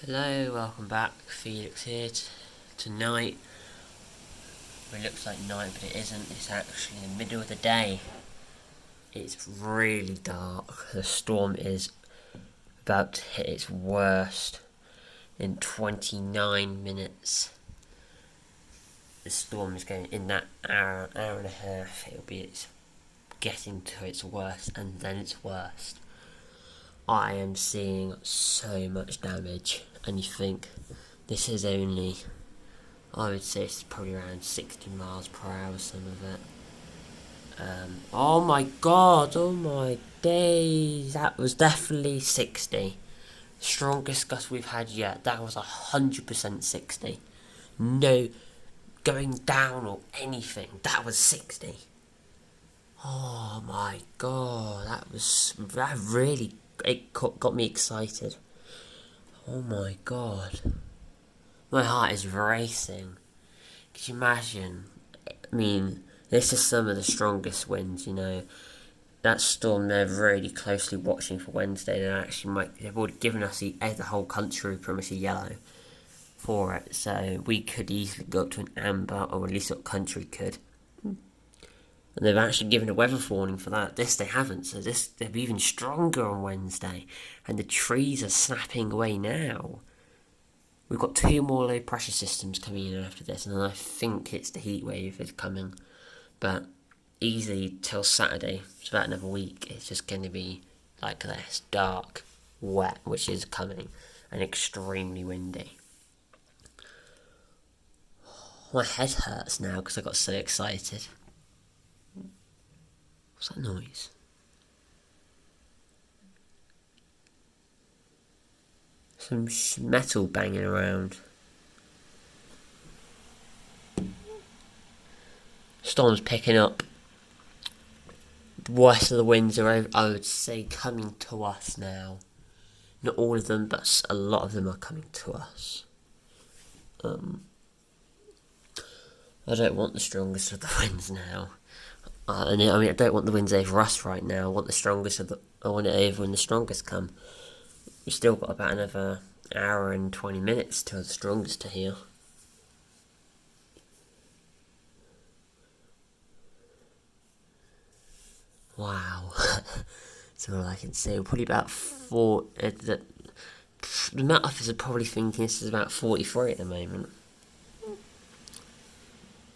Hello, welcome back. Felix here. Tonight, it looks like night, but it isn't. It's actually the middle of the day. It's really dark. The storm is about to hit its worst in 29 minutes. The storm is going in that hour and a half. It's getting to its worst, and then its worst. I am seeing so much damage, and you think this is only, I would say it's probably around 60 miles per hour, some of it. Oh my god, oh my days, that was definitely 60. Strongest gust we've had yet, that was 100% 60. No going down or anything, that was 60. Oh my god, that really, it got me excited. Oh my god. My heart is racing. Could you imagine? I mean, this is some of the strongest winds, you know. That storm they're really closely watching for Wednesday. They've already given us the whole country pretty much a yellow for it. So we could easily go up to an amber, or at least the country could. And they've actually given a weather warning for that. This they haven't, so they'll be even stronger on Wednesday. And the trees are snapping away now. We've got 2 more low pressure systems coming in after this, and I think it's the heat wave that's coming. But easily till Saturday, so about another week, it's just going to be like this, dark, wet, which is coming, and extremely windy. My head hurts now because I got so excited. What's that noise? Some metal banging around. Storm's picking up. The worst of the winds are, I would say, coming to us now. Not all of them, but a lot of them are coming to us. I don't want the strongest of the winds now. I don't want the winds over us right now. I want the strongest I want it over when the strongest come. We've still got about another hour and 20 minutes till the strongest to heal. Wow. That's all I can say. We're probably about 4. The Met Office are probably thinking this is about 43 at the moment.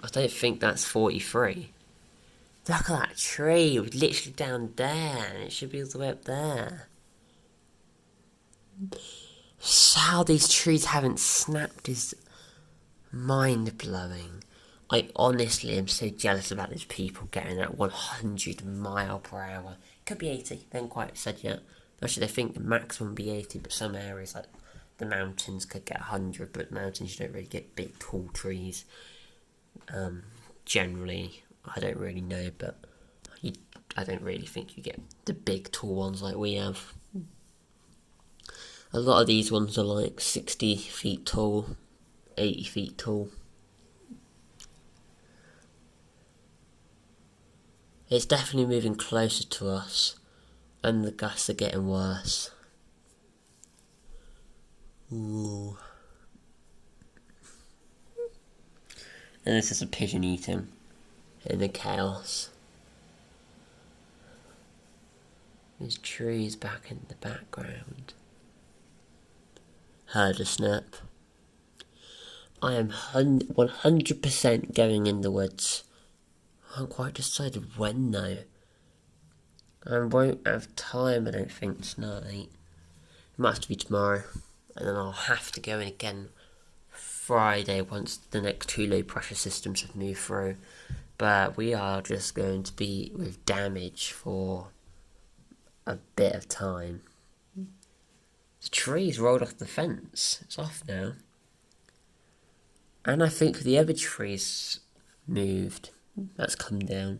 I don't think that's 43. Look at that tree. It was literally down there, and it should be all the way up there. How these trees haven't snapped is mind-blowing. I honestly am so jealous about these people getting at 100 mile per hour. Could be 80, they haven't quite said yet. Actually, they think the maximum would be 80, but some areas like the mountains could get 100, but mountains you don't really get big tall trees. Generally, I don't really know, but I don't really think you get the big tall ones like we have. A lot of these ones are like 60 feet tall, 80 feet tall. It's definitely moving closer to us, and the gusts are getting worse. Ooh. And this is a pigeon eating in the chaos. There's trees back in the background. Heard a snap. I am 100% going in the woods. I haven't quite decided when though. I won't have time, I don't think, tonight. It might have to be tomorrow. And then I'll have to go in again Friday once the next 2 low pressure systems have moved through. But we are just going to be with damage for a bit of time. The tree's rolled off the fence. It's off now. And I think the other tree's moved. That's come down.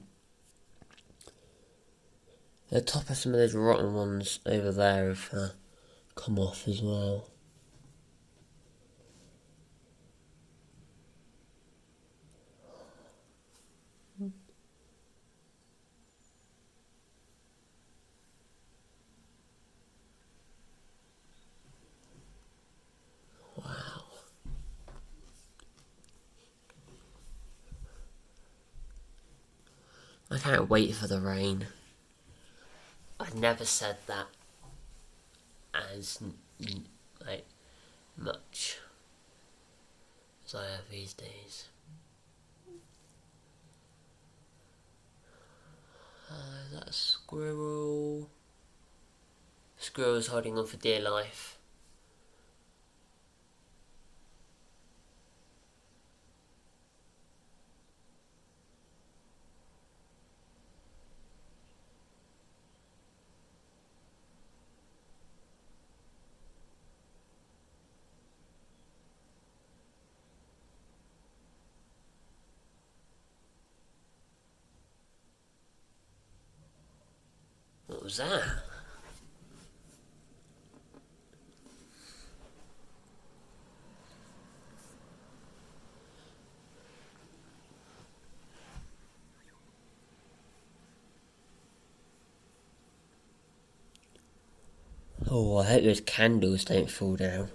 The top of some of those rotten ones over there have come off as well. can't wait for the rain. I never said that as like much as I have these days. Is that a squirrel? Squirrel's holding on for dear life. What was that? Oh, I hope those candles don't fall down.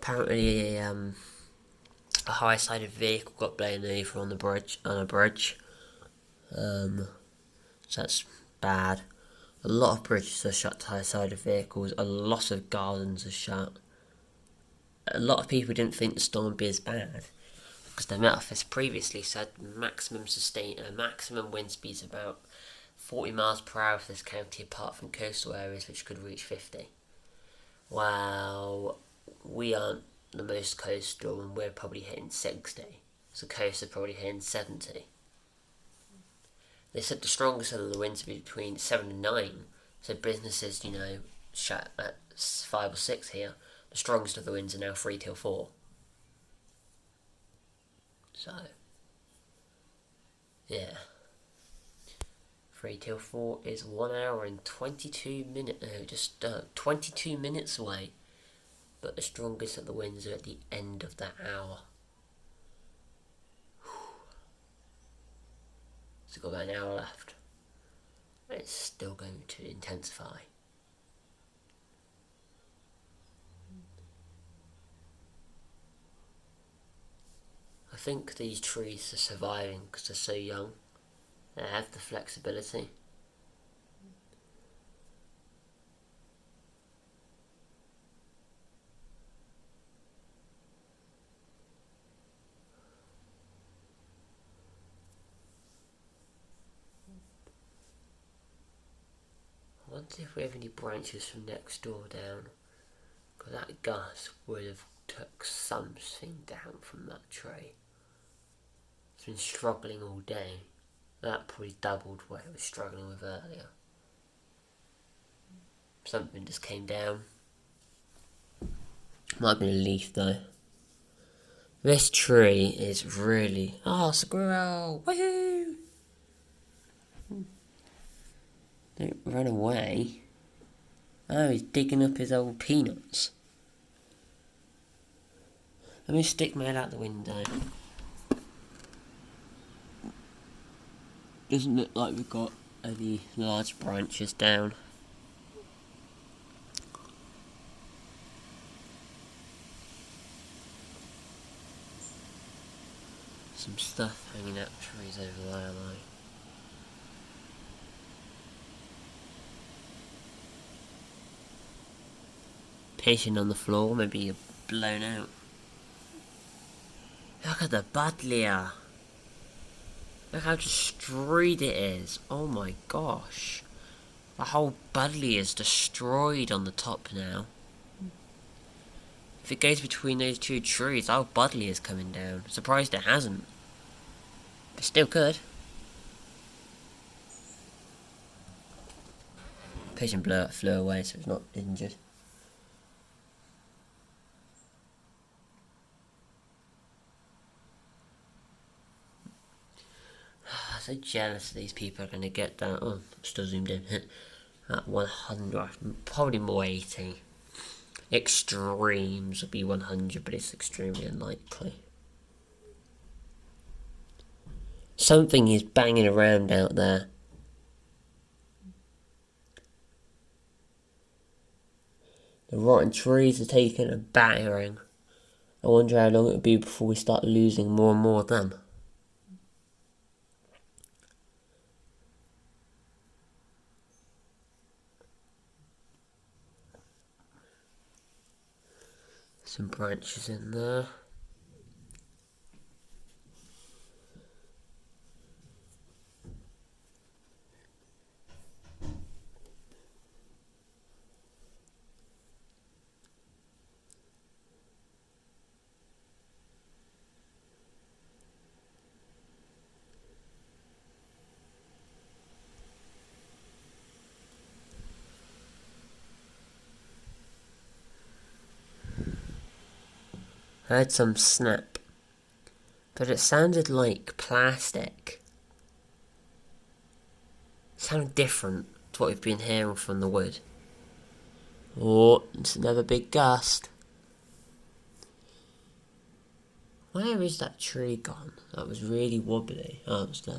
Apparently, a high-sided vehicle got blown over on a bridge. So that's bad. A lot of bridges are shut to high-sided vehicles. A lot of gardens are shut. A lot of people didn't think the storm would be as bad because the Met Office previously said maximum wind speeds about 40 miles per hour for this county, apart from coastal areas which could reach 50. Well, we aren't the most coastal and we're probably hitting 60. So coast are probably hitting 70. They said the strongest of the winds would be between 7 and 9. So businesses, shut at 5 or 6 here. The strongest of the winds are now 3 till 4. So, yeah. 3 till 4 is 1 hour and 22 minutes, 22 minutes away. But the strongest of the winds are at the end of that hour. So we've got about an hour left. And it's still going to intensify. I think these trees are surviving because they're so young. They have the flexibility. I wonder if we have any branches from next door down. Because that gust would have took something down from that tree. It's been struggling all day. That probably doubled what it was struggling with earlier. Something just came down. Might have been a leaf though. This tree is really... Oh, squirrel! Woohoo! Don't run away. Oh, he's digging up his old peanuts. Let me stick my head out the window. Doesn't look like we've got any large branches down. Some stuff hanging out trees over there, though. Pigeon on the floor, maybe you're blown out. Look at the buddleia. Look how destroyed it is. Oh my gosh. The whole buddleia is destroyed on the top now. If it goes between those two trees, the whole buddleia is coming down. Surprised it hasn't. But still could. Pigeon flew away, so it's not injured. So jealous of these people are going to get down. Oh, I'm still zoomed in. At 100, probably more 80. Extremes would be 100, but it's extremely unlikely. Something is banging around out there. The rotten trees are taking a battering. I wonder how long it will be before we start losing more and more of them. Some branches in there. I heard some snap, but it sounded like plastic. It sounded different to what we've been hearing from the wood. Oh, it's another big gust. Where is that tree gone? That was really wobbly. Oh, it was there.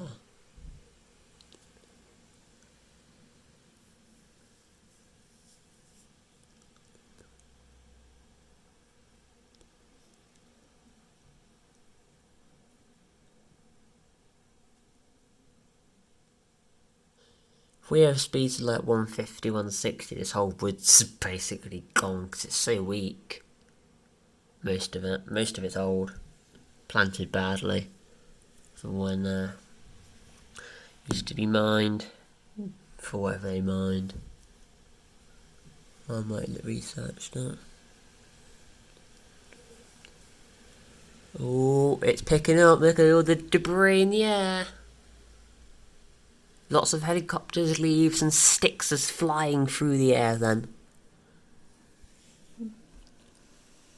If we have speeds of like 150, 160, this whole wood's basically gone because it's so weak. Most of it's old. Planted badly. From when used to be mined. For whatever they mined. I might research that. Oh, it's picking up. Look at all the debris in the air. Lots of helicopters, leaves and sticks is flying through the air then.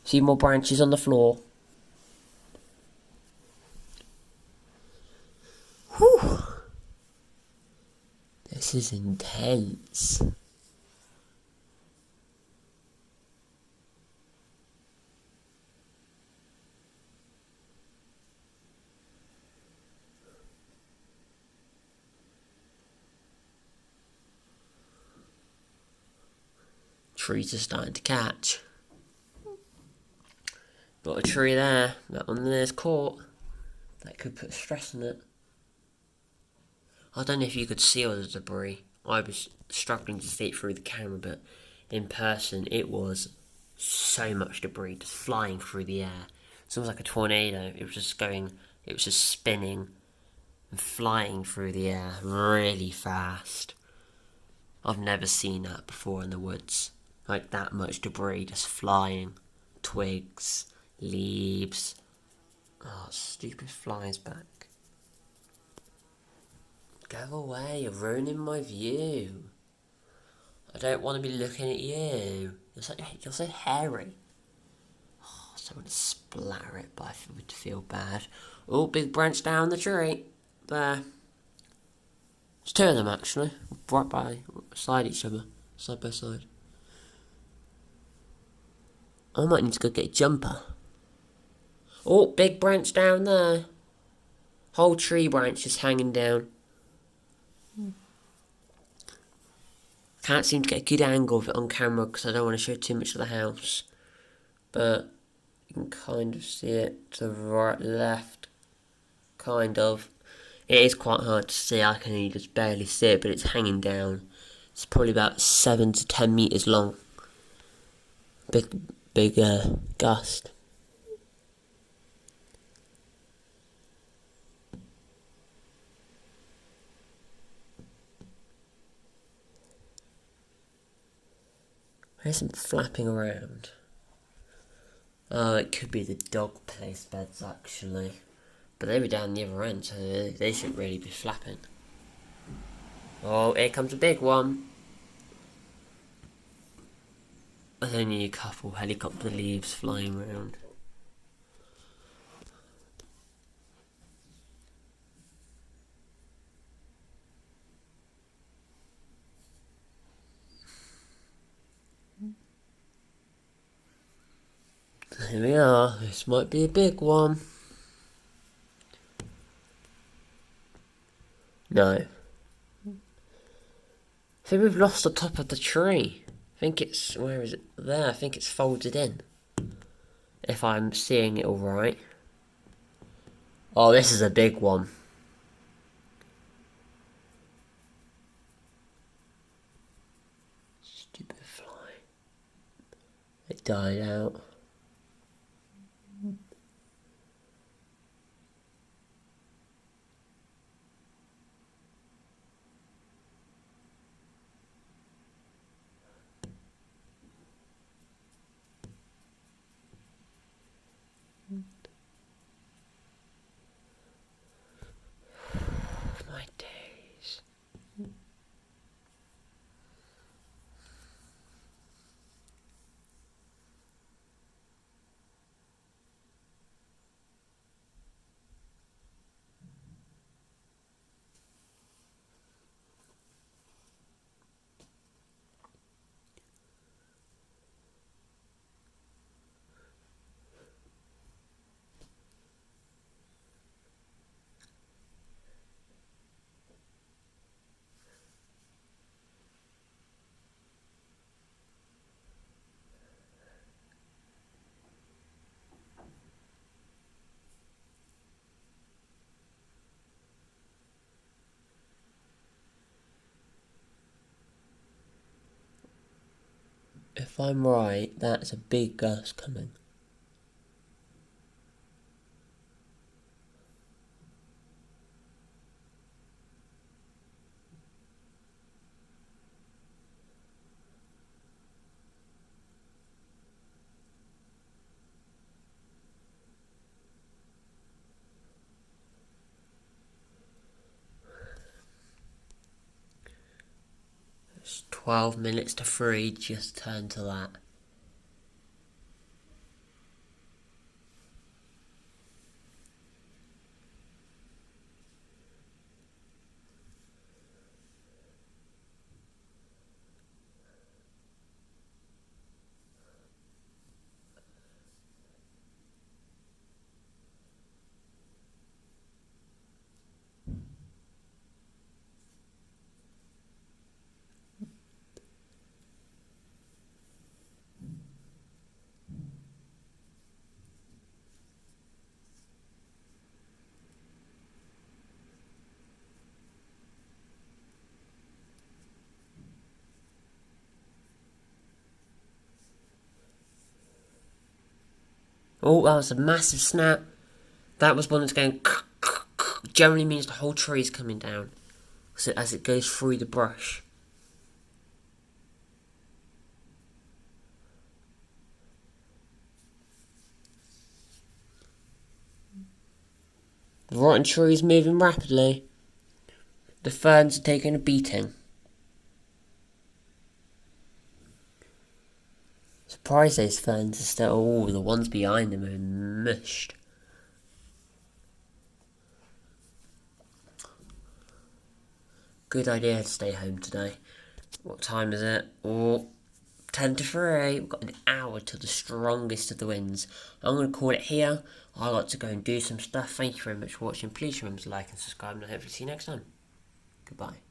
See more branches on the floor. Whew. This is intense. Trees are starting to catch. Got a tree there. That one there's caught. That could put stress on it. I don't know if you could see all the debris. I was struggling to see it through the camera, but in person it was so much debris just flying through the air. It's almost like a tornado. It was just spinning and flying through the air really fast. I've never seen that before in the woods. Like that much debris just flying. Twigs, leaves. Oh, stupid flies back. Go away, you're ruining my view. I don't want to be looking at you. You're so hairy. Oh, so I want to splatter it, but I would feel bad. Oh, big branch down the tree. There. There's two of them actually. Right by side each other. Side by side. I might need to go get a jumper. Oh, big branch down there. Whole tree branch is hanging down. Can't seem to get a good angle of it on camera because I don't want to show too much of the house. But you can kind of see it to the right, left. Kind of. It is quite hard to see. I can only just barely see it, but it's hanging down. It's probably about 7 to 10 metres long. Big gust. There's some flapping around. Oh, it could be the dog place beds actually. But they were down the other end, so they shouldn't really be flapping. Oh, here comes a big one. There's only a couple helicopter leaves flying around. Here we are. This might be a big one. No. I think we've lost the top of the tree. I think it's, where is it? There, I think it's folded in. If I'm seeing it all right. Oh, this is a big one. Stupid fly. It died out. My days. If I'm right, that's a big gust coming. It's 12 minutes to 3, just turn to that. Oh, that was a massive snap. That was one that's going generally means the whole tree is coming down so as it goes through the brush. The rotten tree is moving rapidly. The ferns are taking a beating. Surprised those ferns are still... Oh, the ones behind them are mushed. Good idea to stay home today. What time is it? Oh, 10 to 3. We've got an hour till the strongest of the winds. I'm going to call it here. I got to go and do some stuff. Thank you very much for watching. Please remember to like and subscribe, and I hope to see you next time. Goodbye.